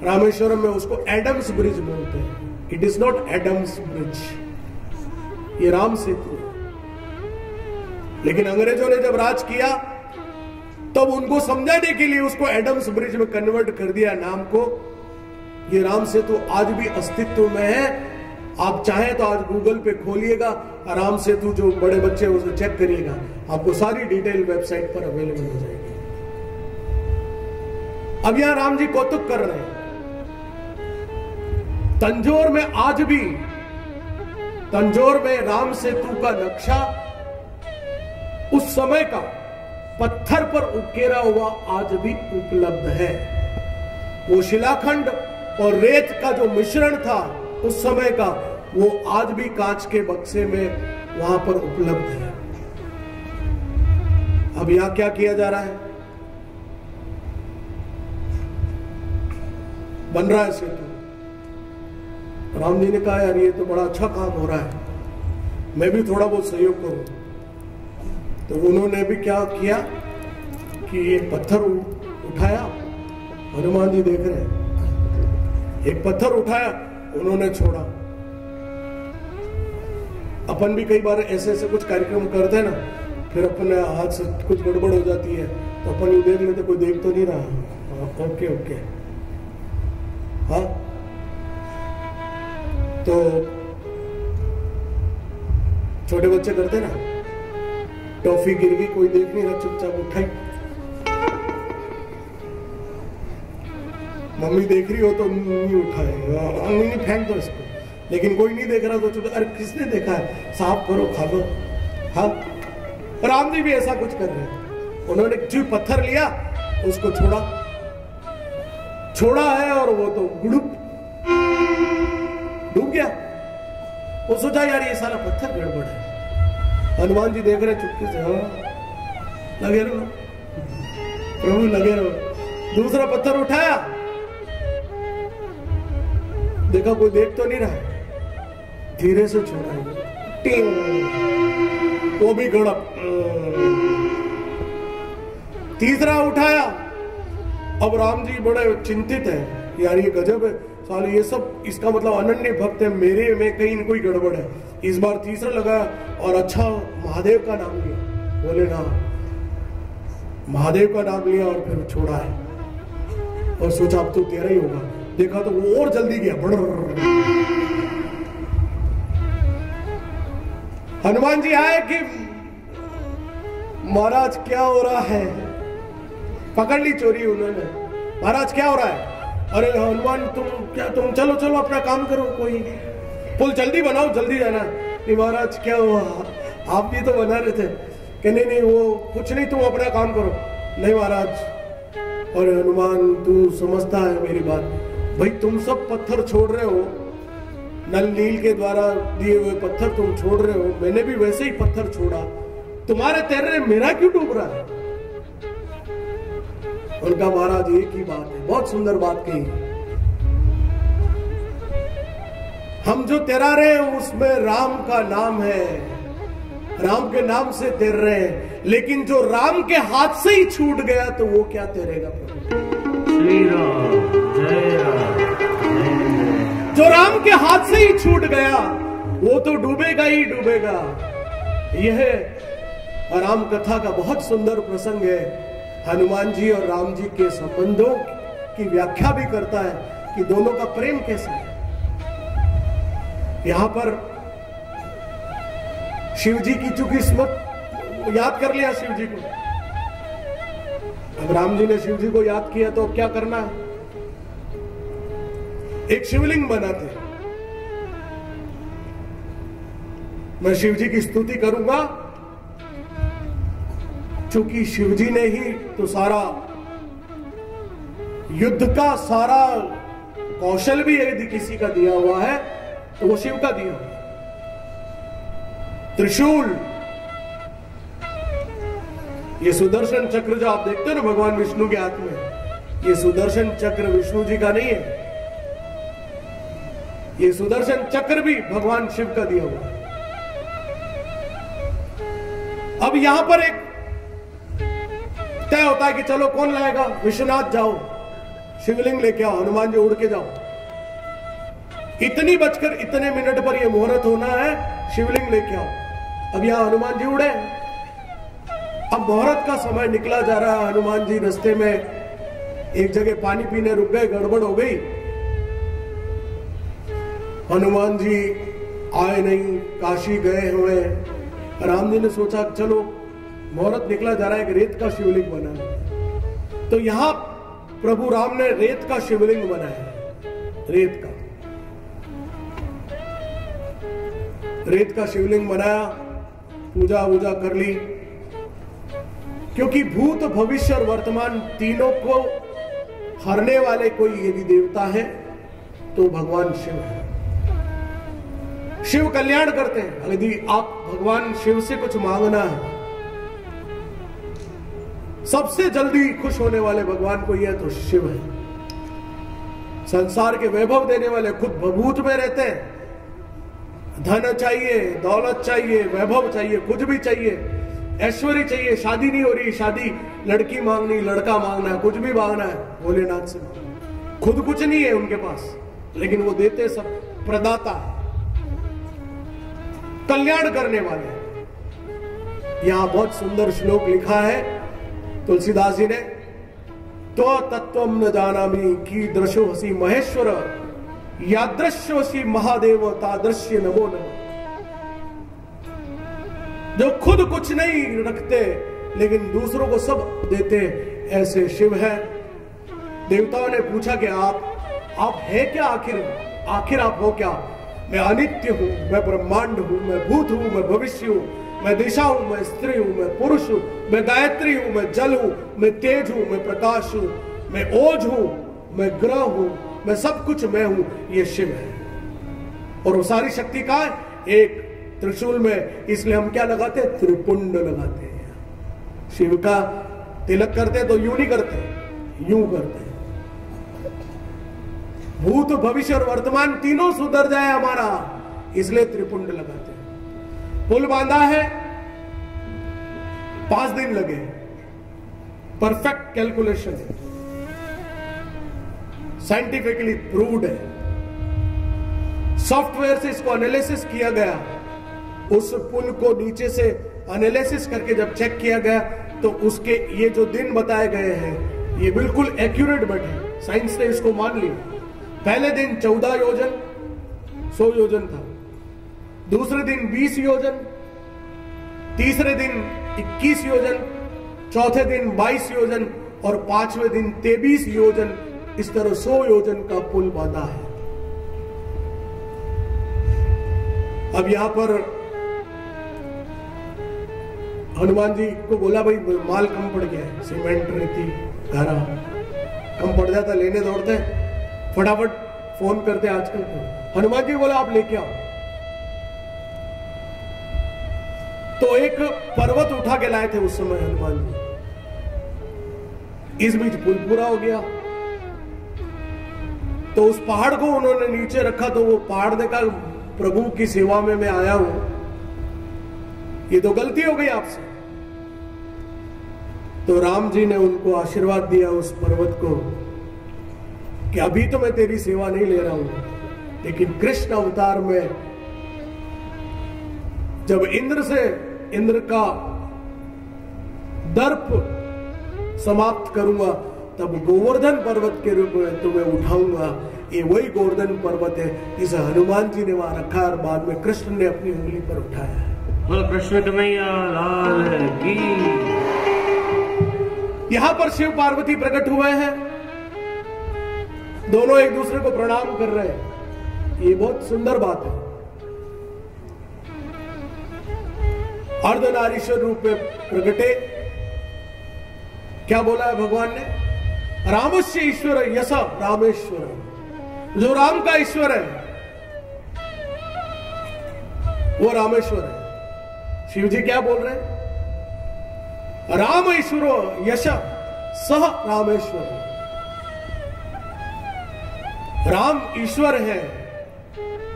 रामेश्वरम में, उसको एडम्स ब्रिज बोलते हैं। It is not Adams bridge, ये राम सेतु। लेकिन अंग्रेजों ने जब राज किया तब उनको समझाने के लिए उसको एडम्स ब्रिज में कन्वर्ट कर दिया नाम को। ये राम सेतु आज भी अस्तित्व में है। आप चाहें तो आज गूगल पे खोलिएगा, राम सेतु जो बड़े बच्चे उसे चेक करिएगा, आपको सारी डिटेल वेबसाइट पर अवेलेबल हो जाएगी। अब यहां राम जी कौतुक कर रहे हैं। तंजौर में आज भी, तंजौर में राम सेतु का नक्शा उस समय का पत्थर पर उकेरा हुआ आज भी उपलब्ध है। वो शिलाखंड और रेत का जो मिश्रण था उस समय का, वो आज भी कांच के बक्से में वहां पर उपलब्ध है। अब यहां क्या किया जा रहा है? बन रहा है सेतु। राम जी ने कहा यार ये तो बड़ा अच्छा काम हो रहा है, मैं भी थोड़ा बहुत सहयोग करूं। तो उन्होंने भी क्या किया कि एक पत्थर उठाया, हनुमान जी देख रहे हैं, एक पत्थर उठाया, उन्होंने छोड़ा। अपन भी कई बार ऐसे ऐसे कुछ कार्यक्रम करते हैं ना, फिर अपने हाथ से कुछ गड़बड़ हो जाती है तो अपन ये देख लेते कोई देख तो नहीं रहा। ओके ओके, हाँ। तो छोटे बच्चे करते ना, टॉफी गिर गई, कोई देख नहीं रहा, चुपचाप उठाई, मम्मी देख रही हो तो नहीं उठाए, नहीं फेंक दो इसको, लेकिन कोई नहीं देख रहा तो चुप, अरे किसने देखा है, साफ करो, खा लो। हाँ, राम जी भी ऐसा कुछ कर रहे हैं। उन्होंने जो पत्थर लिया उसको छोड़ा है और वो तो गुड़ुप डूब गया। वो सोचा यार ये सारा पत्थर गड़बड़ है। हनुमान जी देख रहे चुपके से, हाँ लगे रहो प्रभु, लगे रहो। दूसरा पत्थर उठाया, देखा कोई देख तो नहीं रहा, धीरे से छोड़ा, टिंग, वो भी गड़प। तीसरा उठाया, अब राम जी बड़े चिंतित है, यार ये गजब है, साले ये सब इसका मतलब अनन्य भक्त है, मेरे में कहीं कोई गड़बड़ है। इस बार तीसरा लगा और अच्छा महादेव का नाम लिया, बोले ना महादेव का नाम लिया और फिर छोड़ा है और सोचा अब तो तेरा ही होगा। देखा तो वो और जल्दी गया। हनुमान जी आए कि महाराज क्या हो रहा है, पकड़ ली चोरी उन्होंने। महाराज क्या हो रहा है? अरे हनुमान तुम चलो चलो अपना काम करो, कोई पुल जल्दी बनाओ, जल्दी जाना। नहीं महाराज क्या हुआ, आप भी तो बना रहे थे। कि नहीं वो कुछ नहीं, तुम अपना काम करो। नहीं महाराज, अरे हनुमान तू समझता है मेरी बात, भाई तुम सब पत्थर छोड़ रहे हो, नल नील के द्वारा दिए हुए पत्थर तुम छोड़ रहे हो, मैंने भी वैसे ही पत्थर छोड़ा, तुम्हारे तैरने मेरा क्यों डूब रहा है? उनका महाराज एक ही बात है, बहुत सुंदर बात कही, हम जो तैरा रहे हैं उसमें राम का नाम है, राम के नाम से तैर रहे हैं, लेकिन जो राम के हाथ से ही छूट गया तो वो क्या तैरेगा प्रभु? श्री राम जय राम जय। जो राम के हाथ से ही छूट गया वो तो डूबेगा ही डूबेगा। यह राम कथा का बहुत सुंदर प्रसंग है। हनुमान जी और राम जी के संबंधों की व्याख्या भी करता है कि दोनों का प्रेम कैसा है। यहां पर शिव जी की चूंकि स्मृति याद कर लिया शिव जी को, अब राम जी ने शिव जी को याद किया तो क्या करना है? एक शिवलिंग बनाते हैं। मैं शिव जी की स्तुति करूंगा क्योंकि शिव जी ने ही तो सारा युद्ध का सारा कौशल भी यदि किसी का दिया हुआ है तो वो शिव का दिया हुआ। त्रिशूल, ये सुदर्शन चक्र जो आप देखते हो ना भगवान विष्णु के हाथ में, ये सुदर्शन चक्र विष्णु जी का नहीं है, ये सुदर्शन चक्र भी भगवान शिव का दिया हुआ है। अब यहां पर एक तय होता है कि चलो कौन लाएगा? विश्वनाथ जाओ शिवलिंग लेके आओ, हनुमान जी उड़ के जाओ, इतनी बजकर इतने मिनट पर यह मुहूर्त होना है, शिवलिंग लेके आओ। अब यहां हनुमान जी उड़े, अब मुहूर्त का समय निकला जा रहा है। हनुमान जी रास्ते में एक जगह पानी पीने रुक गए, गड़बड़ हो गई, हनुमान जी आए नहीं, काशी गए हुए। राम जी ने सोचा चलो मुहूर्त निकला जा रहा है, एक रेत का शिवलिंग बना, तो यहां प्रभु राम ने रेत का शिवलिंग बनाया, रेत का शिवलिंग बनाया, पूजा वूजा कर ली, क्योंकि भूत भविष्य और वर्तमान तीनों को हरने वाले कोई यदि देवता है तो भगवान शिव है। शिव कल्याण करते हैं। यदि आप भगवान शिव से कुछ मांगना है, सबसे जल्दी खुश होने वाले भगवान को यह तो शिव है। संसार के वैभव देने वाले खुद भभूत में रहते हैं, धन चाहिए, दौलत चाहिए, वैभव चाहिए, कुछ भी चाहिए, ऐश्वर्य चाहिए, शादी नहीं हो रही, शादी, लड़की मांगनी, लड़का मांगना, कुछ भी मांगना है भोलेनाथ से। खुद कुछ नहीं है उनके पास, लेकिन वो देते सब, प्रदाता है, कल्याण करने वाले। यहां बहुत सुंदर श्लोक लिखा है तुलसीदास जी ने, तो तत्वम न जानामि कीदृशो हसी महेश्वर, यादृश्योसी महादेव तादृश्य नमो नमः। जो खुद कुछ नहीं रखते लेकिन दूसरों को सब देते, ऐसे शिव है। देवताओं ने पूछा कि आप है क्या? आखिर आप हो क्या? मैं अनित्य हूं, मैं ब्रह्मांड हूं, मैं भूत हूं, मैं भविष्य हूं, मैं दिशा हूं, मैं स्त्री हूं, मैं पुरुष हूं, मैं गायत्री हूं, मैं जल हूं, मैं तेज हूं, मैं प्रकाश हूं, मैं ओज हूं, मैं ग्रह हूं, मैं सब कुछ मैं हूं। ये शिव है और वो सारी शक्ति का एक त्रिशूल में। इसलिए हम क्या लगाते हैं? त्रिपुंड लगाते हैं। शिव का तिलक करते हैं तो यूं नहीं करते, यूं करते हैं। भूत भविष्य और वर्तमान तीनों सुधर जाए हमारा, इसलिए त्रिपुंड लगाते हैं। पुल बांधा है, 5 दिन लगे, परफेक्ट कैलकुलेशन है, साइंटिफिकली प्रूव्ड है। सॉफ्टवेयर से इसको एनालिसिस किया गया। उस पुल को नीचे से एनालिसिस करके जब चेक किया गया तो उसके ये जो दिन बताए गए हैं ये बिल्कुल एक्यूरेट बैठे। साइंस ने इसको मान लिया। पहले दिन 14 योजन 100 योजन था, दूसरे दिन 20 योजन, तीसरे दिन 21 योजन, चौथे दिन 22 योजन और पांचवें दिन 23 योजन। इस तरह 100 योजन का पुल बांधा है। अब यहां पर हनुमान जी को बोला भाई माल कम पड़ गया है, सीमेंट रेती गारा कम पड़ जाता, लेने दौड़ते फटाफट फोन करते आजकल तो। हनुमान जी बोला आप लेके आओ। तो एक पर्वत उठा के लाए थे उस समय हनुमान जी। इस बीच पुल पूरा हो गया तो उस पहाड़ को उन्होंने नीचे रखा तो वो पहाड़ देखा प्रभु की सेवा में मैं आया हूं, ये तो गलती हो गई आपसे। तो राम जी ने उनको आशीर्वाद दिया उस पर्वत को कि अभी तो मैं तेरी सेवा नहीं ले रहा हूं, लेकिन कृष्ण अवतार में जब इंद्र का दर्प समाप्त करूंगा तब गोवर्धन पर्वत के रूप में तुम्हें उठाऊंगा। ये वही गोवर्धन पर्वत है जिसे हनुमान जी ने वहां रखा और बाद में कृष्ण ने अपनी उंगली पर उठाया है। बोलो कृष्ण कन्हैया लाल की। यहां पर शिव पार्वती प्रकट हुए हैं, दोनों एक दूसरे को प्रणाम कर रहे हैं। ये बहुत सुंदर बात है। अर्धनारीश्वर रूप में प्रकटे। क्या बोला है भगवान ने? रामस्य ईश्वर यश रामेश्वर। जो राम का ईश्वर है वो रामेश्वर है। शिव जी क्या बोल रहे हैं? राम ईश्वर यश सह रामेश्वर। राम ईश्वर है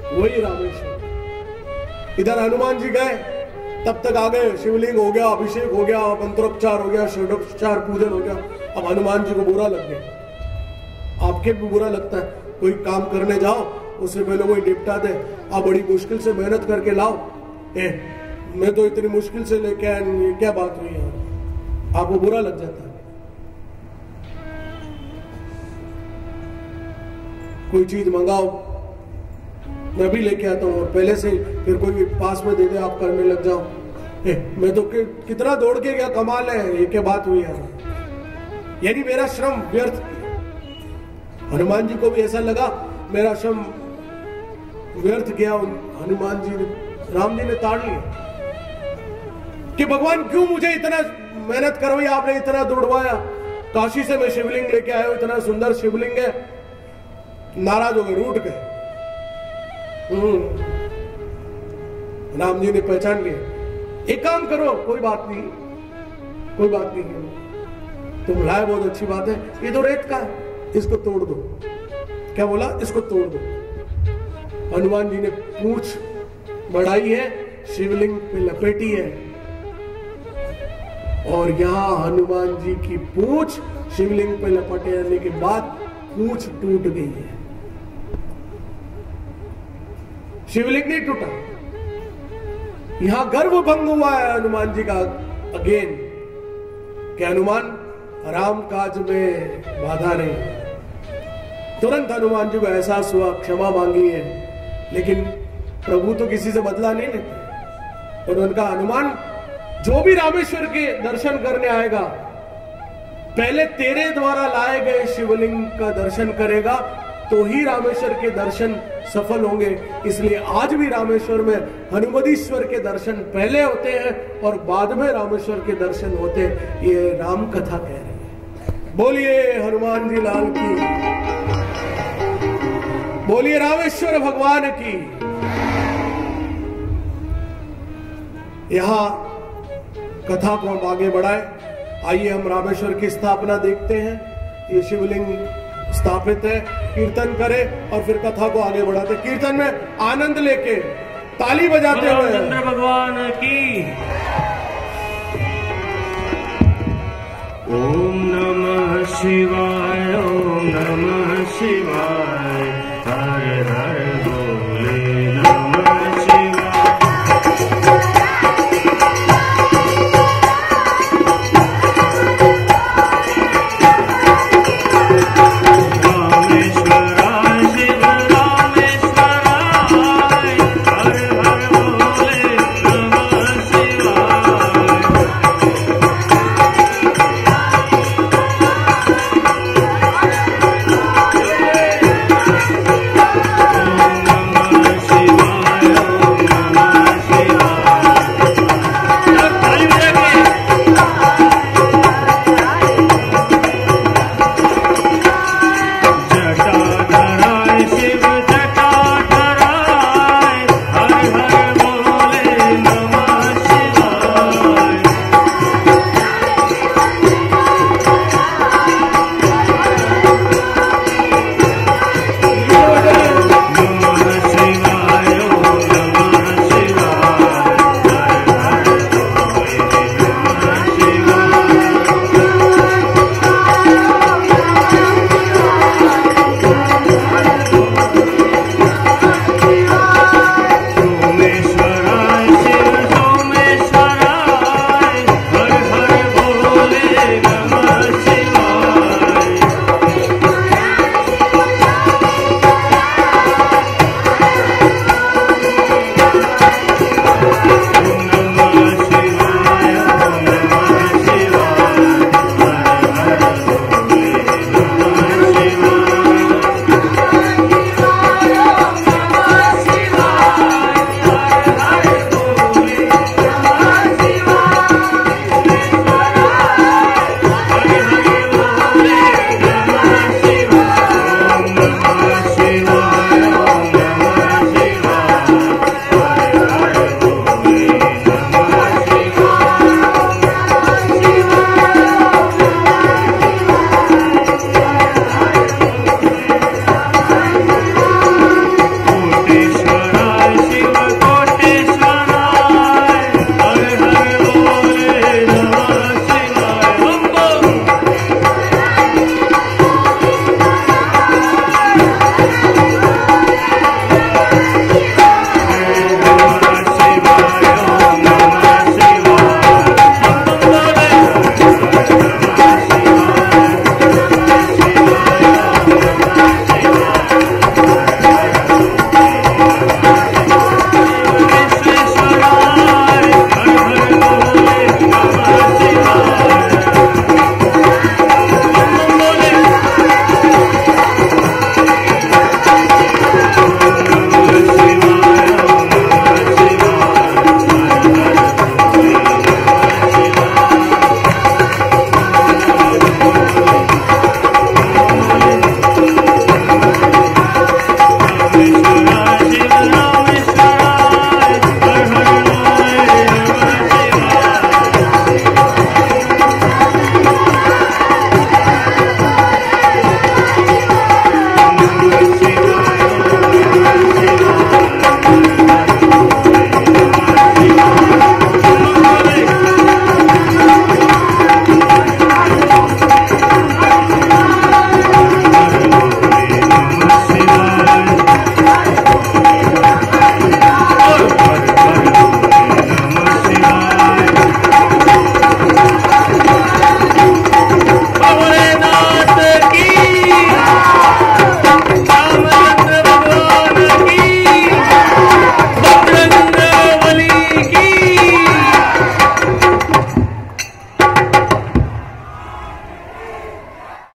वही रामेश्वर। इधर हनुमान जी गए, तब तक आ गए, शिवलिंग हो गया, अभिषेक हो गया, मंत्रोपचार हो गया, षोडशोपचार पूजन हो गया। अब हनुमान जी को बुरा लग गया। आपके भी बुरा लगता है, कोई काम करने जाओ उससे पहले कोई निपटा दे, आप बड़ी मुश्किल से मेहनत करके लाओ, मैं तो इतनी मुश्किल से लेके आया, ये क्या बात हुई है? आपको बुरा लग जाता है। कोई चीज मंगाओ, मैं भी लेके आता हूँ और पहले से फिर कोई पास में दे दे, आप करने लग जाओ, मैं तो कितना दौड़ के गया, कमाल है, ये क्या बात हुई यार? यानी मेरा श्रम व्यर्थ किया। हनुमान जी को भी ऐसा लगा मेरा श्रम व्यर्थ गया। हनुमान जी राम जी ने ताड़ लिया कि भगवान क्यों मुझे इतना मेहनत करवाई, आपने इतना दौड़वाया, काशी से मैं शिवलिंग लेके आया हूं, इतना सुंदर शिवलिंग है। नाराज हो गए, रूठ गए। राम जी ने पहचान लिया। एक काम करो, कोई बात नहीं, कोई बात नहीं, तुम लाए बहुत अच्छी बात है, ये तो रेत का है, इसको तोड़ दो। क्या बोला? इसको तोड़ दो। हनुमान जी ने पूंछ बढ़ाई है, शिवलिंग पे लपेटी है और यहां हनुमान जी की पूंछ शिवलिंग पे लपेटे जाने के बाद पूंछ टूट गई है। शिवलिंग नहीं टूटा। यहां गर्व भंग हुआ है हनुमान जी का अगेन कि हनुमान राम काज में बाधा नहीं। तुरंत हनुमान जी को एहसास हुआ, क्षमा मांगी है, लेकिन प्रभु तो किसी से बदला नहीं लेते। और उनका हनुमान जो भी रामेश्वर के दर्शन करने आएगा पहले तेरे द्वारा लाए गए शिवलिंग का दर्शन करेगा तो ही रामेश्वर के दर्शन सफल होंगे। इसलिए आज भी रामेश्वर में हनुमदीश्वर के दर्शन पहले होते हैं और बाद में रामेश्वर के दर्शन होते हैं। ये राम कथा कह रही है। बोलिए हनुमान जी लाल की, बोलिए रामेश्वर भगवान की। यहां कथा को हम आगे बढ़ाए। आइए हम रामेश्वर की स्थापना देखते हैं। ये शिवलिंग स्थापित है, कीर्तन करें और फिर कथा को आगे बढ़ाते। कीर्तन में आनंद लेके ताली बजाते हुए चंद्र भगवान की। ओम नमः शिवाय, ओम नमः शिवाय।